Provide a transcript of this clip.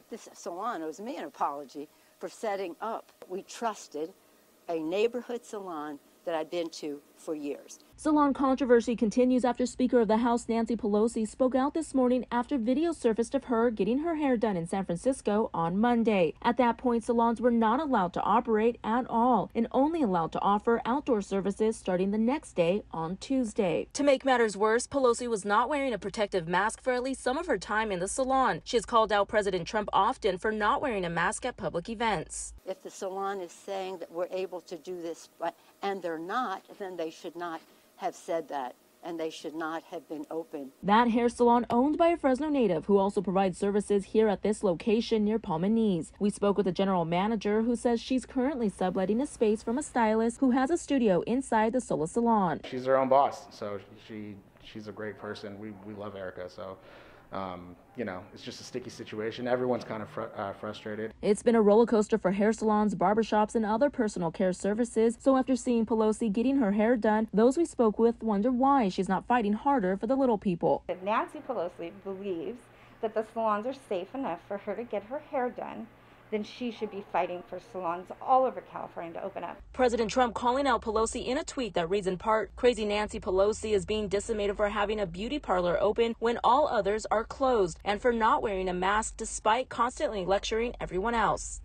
this salon owes me an apology for setting up. We trusted a neighborhood salon that I'd been to for years. Salon controversy continues after Speaker of the House Nancy Pelosi spoke out this morning after video surfaced of her getting her hair done in San Francisco on Monday. At that point, salons were not allowed to operate at all and only allowed to offer outdoor services starting the next day on Tuesday. To make matters worse, Pelosi was not wearing a protective mask for at least some of her time in the salon. She has called out President Trump often for not wearing a mask at public events. If the salon is saying that we're able to do this, and they're not, then they should not have said that, and they should not have been open. That hair salon owned by a Fresno native who also provides services here at this location near Palmanese. We spoke with the general manager who says she's currently subletting a space from a stylist who has a studio inside the Sola salon. She's her own boss, so she's a great person. We love Erica, so you know, it's just a sticky situation. Everyone's kind of frustrated. It's been a roller coaster for hair salons, barbershops, and other personal care services. So after seeing Pelosi getting her hair done, those we spoke with wonder why she's not fighting harder for the little people. If Nancy Pelosi believes that the salons are safe enough for her to get her hair done, then she should be fighting for salons all over California to open up. President Trump calling out Pelosi in a tweet that reads in part, "Crazy Nancy Pelosi is being decimated for having a beauty parlor open when all others are closed and for not wearing a mask despite constantly lecturing everyone else."